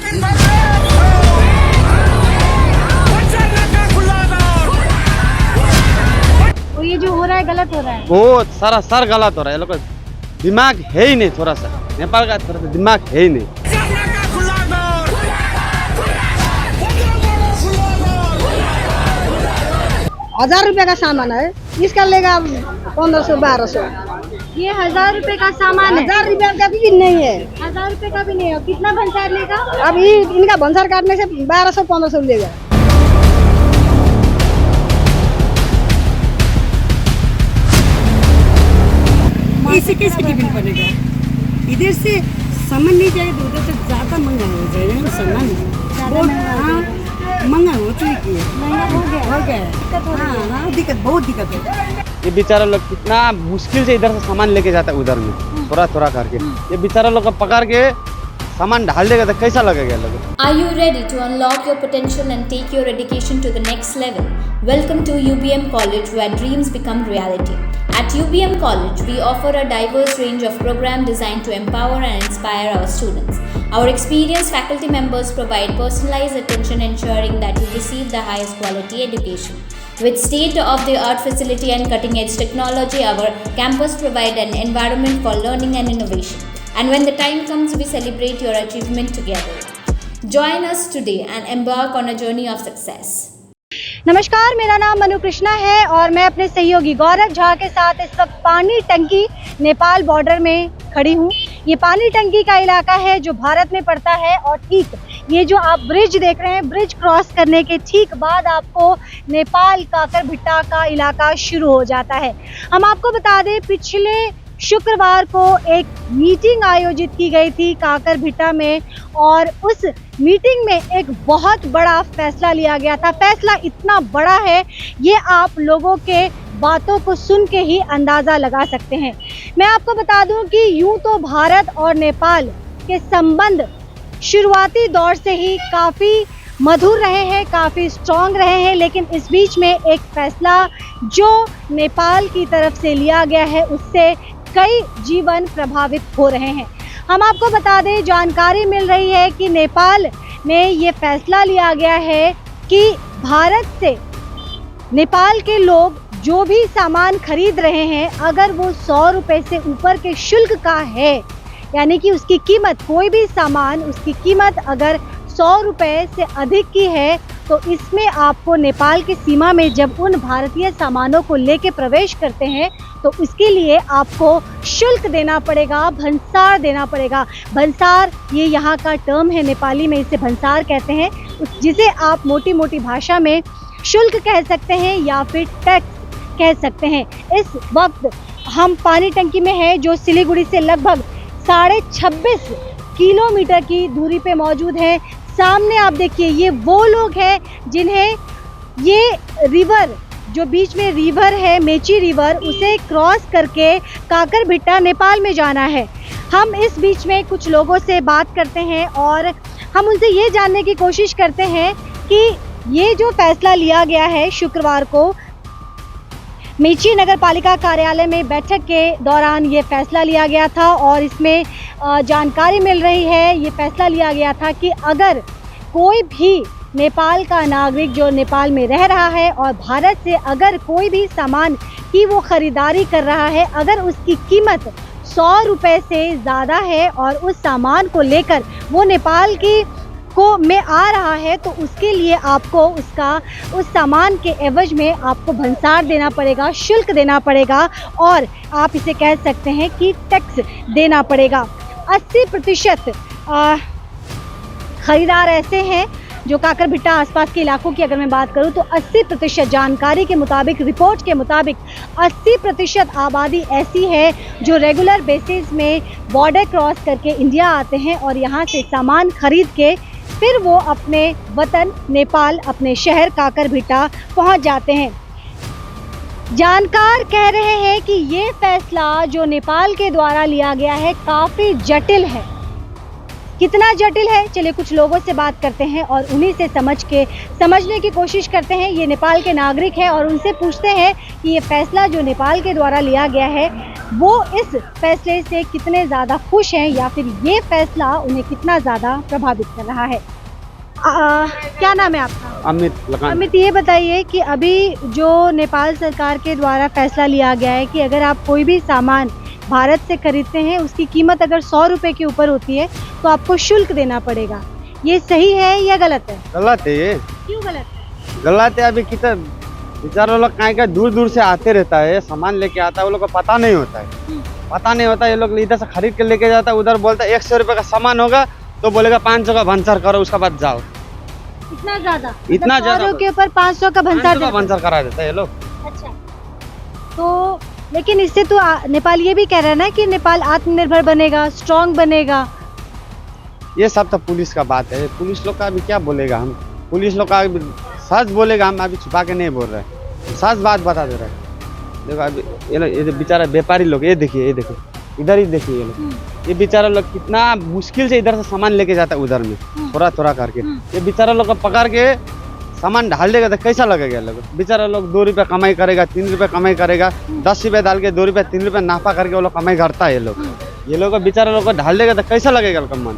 तो ये जो हो रहा है गलत हो रहा है, बहुत सारा गलत हो रहा है। लोग दिमाग है ही नहीं, थोड़ा सा नेपाल का थोड़ा सा दिमाग है ही नहीं। 1000 रुपए का सामान है, इसका लेगा 1500-1200। ये 1000 रुपए का सामान है। 1000 रुपए का भी नहीं है, 1000 रुपए का भी नहीं है। कितना भंसार लेगा? अब ये इनका भंसार काटने से 1200-1500 लेगा। इसे कैसे टिफिन बनेगा? इधर से सामान नहीं जाएगा तो उधर तक ज्यादा महंगा हो जाएगा ना सामान। महंगा हो चुकी है, हो गया। हाँ, दिक्कत, बहुत दिक्कत है। ये बेचारा लोग कितना मुश्किल से इधर से सामान लेके जाता है उधर में, थोड़ा करके। ये बेचारा लोग को पकड़ के सामान डाल देगा तो कैसा लगेगा लोग? Are you ready to unlock your potential and take your education to the next level? Welcome to UBM College, where dreams become reality. At UBM College, we offer a diverse range of programs designed to empower and inspire our students. Our experienced faculty members provide personalized attention, ensuring that you receive the highest quality education. With state-of-the-art facility and cutting-edge technology, our campus provides an environment for learning and innovation. And when the time comes, we celebrate your achievement together. Join us today and embark on a journey of success. नमस्कार, मेरा नाम मनु कृष्णा है और मैं अपने सहयोगी गौरव झा के साथ इस वक्त पानी टंकी नेपाल बॉर्डर में खड़ी हूँ। ये पानी टंकी का इलाका है जो भारत में पड़ता है और ठीक ये जो आप ब्रिज देख रहे हैं, ब्रिज क्रॉस करने के ठीक बाद आपको नेपाल काकरभिट्टा का इलाका शुरू हो जाता है। हम आपको बता दें, पिछले शुक्रवार को एक मीटिंग आयोजित की गई थी काकरभिट्टा में और उस मीटिंग में एक बहुत बड़ा फैसला लिया गया था। फैसला इतना बड़ा है, ये आप लोगों के बातों को सुन के ही अंदाज़ा लगा सकते हैं। मैं आपको बता दूं कि यूं तो भारत और नेपाल के संबंध शुरुआती दौर से ही काफ़ी मधुर रहे हैं, काफ़ी स्ट्रॉन्ग रहे हैं, लेकिन इस बीच में एक फ़ैसला जो नेपाल की तरफ से लिया गया है उससे कई जीवन प्रभावित हो रहे हैं। हम आपको बता दें, जानकारी मिल रही है कि नेपाल में ये फैसला लिया गया है कि भारत से नेपाल के लोग जो भी सामान खरीद रहे हैं, अगर वो 100 रुपये से ऊपर के शुल्क का है, यानी कि उसकी कीमत, कोई भी सामान उसकी कीमत अगर 100 रुपये से अधिक की है, तो इसमें आपको नेपाल की सीमा में जब उन भारतीय सामानों को लेके प्रवेश करते हैं तो उसके लिए आपको शुल्क देना पड़ेगा, भंसार देना पड़ेगा। भंसार ये यहाँ का टर्म है, नेपाली में इसे भंसार कहते हैं, जिसे आप मोटी मोटी भाषा में शुल्क कह सकते हैं या फिर टैक्स कह सकते हैं। इस वक्त हम पानी टंकी में हैं जो सिलीगुड़ी से लगभग 26.5 किलोमीटर की दूरी पे मौजूद है। सामने आप देखिए, ये वो लोग हैं जिन्हें ये रिवर, जो बीच में रिवर है मेची रिवर, उसे क्रॉस करके काकरभिट्टा नेपाल में जाना है। हम इस बीच में कुछ लोगों से बात करते हैं और हम उनसे ये जानने की कोशिश करते हैं कि ये जो फैसला लिया गया है शुक्रवार को मेची नगर पालिका कार्यालय में बैठक के दौरान ये फैसला लिया गया था और इसमें जानकारी मिल रही है, ये फैसला लिया गया था कि अगर कोई भी नेपाल का नागरिक जो नेपाल में रह रहा है और भारत से अगर कोई भी सामान की वो ख़रीदारी कर रहा है, अगर उसकी कीमत 100 रुपये से ज़्यादा है और उस सामान को लेकर वो नेपाल की को में आ रहा है, तो उसके लिए आपको उस सामान के एवज में आपको भंसार देना पड़ेगा, शुल्क देना पड़ेगा और आप इसे कह सकते हैं कि टैक्स देना पड़ेगा। 80% खरीदार ऐसे हैं जो काकरभिट्टा आसपास के इलाकों की अगर मैं बात करूं तो 80% जानकारी के मुताबिक, रिपोर्ट के मुताबिक 80% आबादी ऐसी है जो रेगुलर बेसिस में बॉर्डर क्रॉस करके इंडिया आते हैं और यहां से सामान खरीद के फिर वो अपने वतन नेपाल, अपने शहर काकरभिट्टा पहुंच जाते हैं। जानकार कह रहे हैं कि ये फैसला जो नेपाल के द्वारा लिया गया है काफ़ी जटिल है। कितना जटिल है, चलिए कुछ लोगों से बात करते हैं और उन्हीं से समझने की कोशिश करते हैं। ये नेपाल के नागरिक हैं और उनसे पूछते हैं कि ये फैसला जो नेपाल के द्वारा लिया गया है वो इस फैसले से कितने ज़्यादा खुश हैं या फिर ये फैसला उन्हें कितना ज़्यादा प्रभावित कर रहा है। क्या नाम है आपका? अमित लगान। अमित, ये बताइए कि अभी जो नेपाल सरकार के द्वारा फैसला लिया गया है कि अगर आप कोई भी सामान भारत से खरीदते हैं, उसकी कीमत अगर 100 रुपये के ऊपर होती है तो आपको शुल्क देना पड़ेगा, ये सही है या गलत है? गलत है ये। क्यों गलत है? गलत है। अभी कितना बेचारा लोग कहीं दूर दूर से आते रहता है, सामान लेके आता है, वो लोग को पता नहीं होता है। पता नहीं होता, ये लोग इधर से खरीद के लेके जाता है, उधर बोलता है 100 रुपये का सामान होगा तो बोलेगा 500 का भंसार करो, उसके बाद जाओ। इतना ज्यादा? इतना मतलब ज्यादा? 100 के ऊपर 500 का भंसार देते हैं? भंसार करा देता है ये लोग। अच्छा, तो लेकिन इससे तो नेपाल ये भी कह रहा है ना कि नेपाल आत्मनिर्भर बनेगा, स्ट्रांग बनेगा। ये सब तो पुलिस का बात है, पुलिस लोग का अभी क्या बोलेगा हम। पुलिस लोग का अभी सच बोलेगा, हम अभी छुपा के नहीं बोल रहे, सच बात बता दे रहे हैं। देखो अभी ये बेचारा व्यापारी लोग, ये देखिए इधर ही देखिए, ये लोग, ये बेचारा लोग कितना मुश्किल से इधर से सामान लेके जाता है उधर में, थोड़ा थोड़ा करके। ये बेचारा लोग को पकड़ के सामान ढाल देगा तो कैसा लगेगा लोग। बेचारा लोग 2 रुपये कमाई करेगा, 3 रुपये कमाई करेगा, 10 रुपये डाल के 2 रुपये 3 रुपये नाफा करके वो लोग कमाई करता है। ये लोग बेचारा लोग को ढाल देगा तो कैसा लगेगा कमान।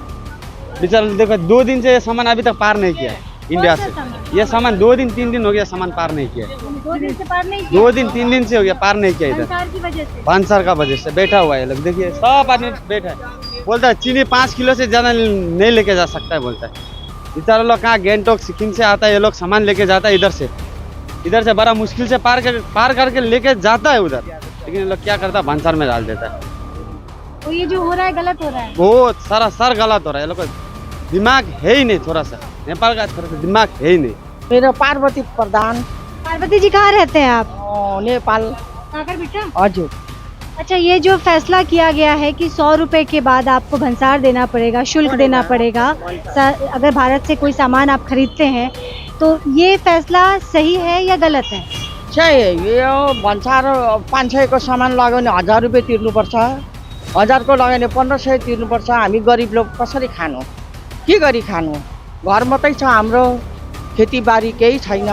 बेचारा देखो 2 दिन से ये सामान अभी तक पार नहीं किया इंडिया से। ये सामान 2 दिन 3 दिन हो गया सामान पार नहीं किया। 2 दिन से पार नहीं किया? 2 दिन 3 दिन से हो गया पार नहीं किया इधर, भंसार की वजह से। भंसार का वजह से बैठा हुआ है लोग। देखिए सब आदमी बैठा है, बोलता है चीनी 5 किलो से ज्यादा नहीं लेके जा सकता है, बोलता है। बेचारा लोग कहाँ गैंगटॉक सिक्किम से आता है, ये लोग सामान लेके जाता है इधर से बड़ा मुश्किल से पार करके लेके जाता है उधर, लेकिन ये लोग क्या करता है भंसार में डाल देता है। तो ये जो हो रहा है गलत हो रहा है। बहुत सारा सर गलत हो रहा है। ये लोग दिमाग है ही नहीं, थोड़ा सा नेपाल का थोड़ा सा दिमाग है ही नहीं। मेरा पार्वती प्रधान। पार्वती जी कहाँ रहते हैं आप? नेपाल। काकर बेटा? हजुर। अच्छा, ये जो फैसला किया गया है कि 100 रुपए के बाद आपको भंसार देना पड़ेगा, शुल्क देना पड़ेगा अगर भारत से कोई सामान आप खरीदते हैं, तो ये फैसला सही है या गलत है? सही है। यो भन्सार 500 को सामान लगायो भने 1000 रुपियाँ तिर्नुपर्छ, 1000 को लगायो भने 1500 तिर्नुपर्छ। हामी गरिब लोग कसरी खानु, के गरी खानु? घर मात्रै छ हाम्रो, खेतीबारी केही छैन,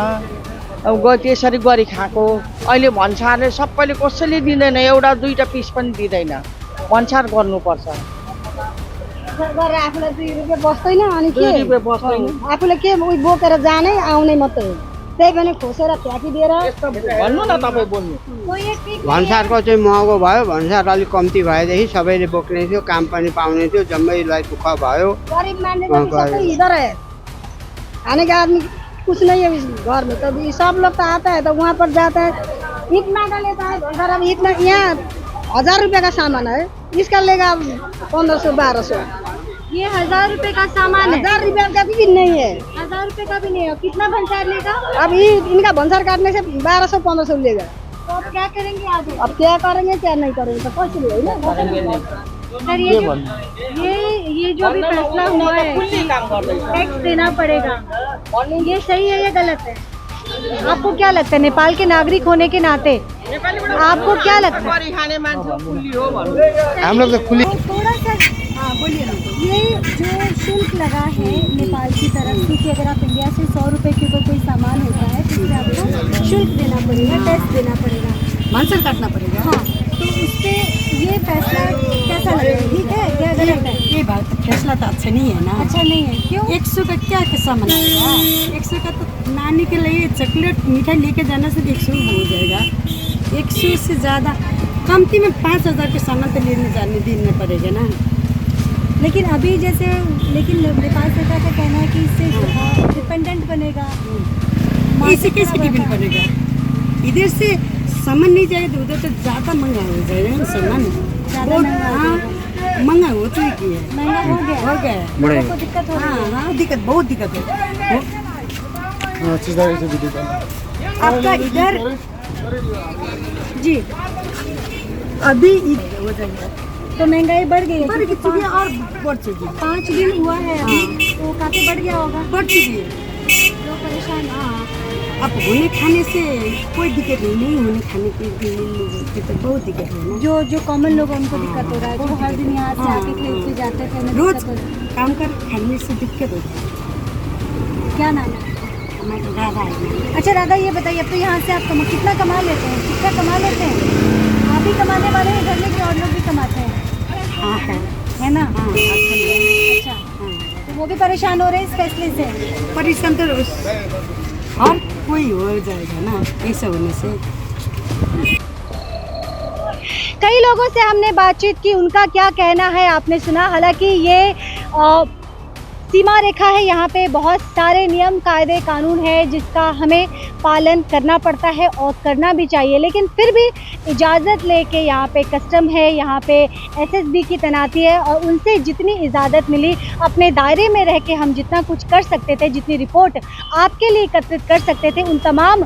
त्यसरी गरी खाएको। अहिले भन्सारले सबैले कसैले दिँदैन, एउटा दुईटा पिस पनि दिँदैन, भन्सार गर्नुपर्छ। आफूलाई 2 रुपियाँ बस्दैन अनि के 2 रुपियाँ बस्दैन, आफूले के उयो बोकेर जाने आउने मात्रै, त्यही पनि खोसेर फ्याँकिदिएर भन्नु न तपाईँ बोल्नु। भन्सारको चाहिँ महँगो भयो, भन्सार अलिक कम्ती भएदेखि सबैले बोक्ने थियो, काम पनि पाउने थियो, जम्मैलाई दुःख भयो। गरीब मान्छे पनि सबै इधर है, खाने का आदमी कुछ नहीं है इस घर में, तो सब लोग तो आता है तो वहाँ पर जाता है, इतना का लेता है भंसार। अब इतना यहाँ 1000 रुपये का सामान है, इसका लेगा 1500 1200। ये 1000 रुपए का सामान है? 1000 रुपये का भी नहीं है, 1000 रुपए का भी नहीं है। कितना भंसार लेगा? अब इनका भंसार काटने से 1200 1500 लेगा। तो अब क्या करेंगे आगे? अब क्या करेंगे क्या नहीं करेंगे तो कैसे ले ना। सर, ये जो भी फैसला हुआ है टैक्स देना पड़ेगा, ये सही है या गलत है? आपको क्या लगता है, नेपाल के नागरिक होने के नाते आपको क्या लगता है? हम लोग तो खुली थोड़ा सा बोलिए ना। ये जो शुल्क लगा है नेपाल की तरफ से कि अगर आप इंडिया से 100 रुपए के ऊपर कोई सामान होता है तो फिर आपको शुल्क देना पड़ेगा, टैक्स देना पड़ेगा, भंसार काटना पड़ेगा। हाँ, तो उससे ये फैसला कैसा लगेगा, ठीक है या गलत है? ये बात फैसला तो अच्छा नहीं है ना। अच्छा नहीं है, क्यों? 100 का क्या सामान आएगा? 100 का तो नानी के लिए चॉकलेट मिठाई लेके जाना से 100 हो जाएगा। 100 से ज़्यादा कमती में 5000 के सामान तो देना पड़ेगा ना। लेकिन अभी जैसे नेपाल सरकार का कहना है कि इससे डिपेंडेंट बनेगा, इसे कैसे डिपेंड बनेगा? इधर से सामान नहीं जाएगा तो उधर तो ज़्यादा महंगा हो जाएगा ना सामान। ज़्यादा महंगा हो चुकी है, महंगा हो गया है। लोगों को दिक्कत हो रही है। हाँ, दिक्कत बहुत दिक्कत है। आपका इधर जी अभी हो जाएगा तो महंगाई बढ़ गई है? बढ़ चुकी है और बढ़ चुकी है। 5 दिन हुआ है अभी, तो काफी बढ़ गया होगा। बढ़ चुकी है। लोग परेशान। हाँ, अब होने खाने से कोई दिक्कत नहीं होने खाने की तो बहुत दिक्कत है ना। जो कॉमन लोग हैं उनको दिक्कत हो रहा है, जो हर दिन यहाँ से आके खरीद के जाते थे, उन्हें रोज दिक्कत हो रही है। काम कर खाने से दिक्कत होती है। क्या नाम है? हमारा राधा है। अच्छा राधा, ये बताइए, अब तो यहाँ से आप कितना कमा लेते हैं? कितना कमा लेते हैं आप? ही कमाने वाले हैं घर में कि और लोग भी कमाते हैं? हाँ है ना? हाँ अच्छा, तो वो भी परेशान हो रहे हैं इस फैसले से? परेशान तो हर कोई हो जाएगा ना ऐसा होने से। कई लोगों से हमने बातचीत की, उनका क्या कहना है आपने सुना। हालांकि ये सीमा रेखा है, यहाँ पे बहुत सारे नियम कायदे कानून है जिसका हमें पालन करना पड़ता है और करना भी चाहिए, लेकिन फिर भी इजाज़त लेके यहाँ पे कस्टम है, यहाँ पे एसएसबी की तैनाती है और उनसे जितनी इजाज़त मिली अपने दायरे में रह के हम जितना कुछ कर सकते थे, जितनी रिपोर्ट आपके लिए एकत्रित कर सकते थे, उन तमाम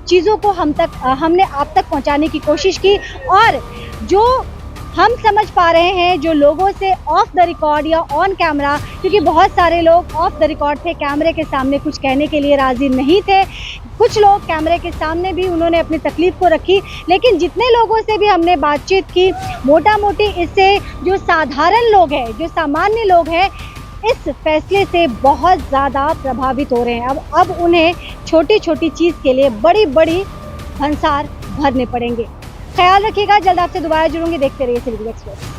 चीज़ों को हमने आप तक पहुँचाने की कोशिश की। और जो हम समझ पा रहे हैं, जो लोगों से ऑफ द रिकॉर्ड या ऑन कैमरा, क्योंकि बहुत सारे लोग ऑफ द रिकॉर्ड थे, कैमरे के सामने कुछ कहने के लिए राज़ी नहीं थे, कुछ लोग कैमरे के सामने भी उन्होंने अपनी तकलीफ़ को रखी, लेकिन जितने लोगों से भी हमने बातचीत की, मोटा मोटी इससे जो साधारण लोग हैं, जो सामान्य लोग हैं, इस फैसले से बहुत ज़्यादा प्रभावित हो रहे हैं। अब उन्हें छोटी छोटी चीज़ के लिए बड़ी बड़ी भंसार भरने पड़ेंगे। ख्याल रखिएगा, जल्द आपसे दोबारा जुड़ूंगी। देखते रहिए सिटी एक्सप्रेस।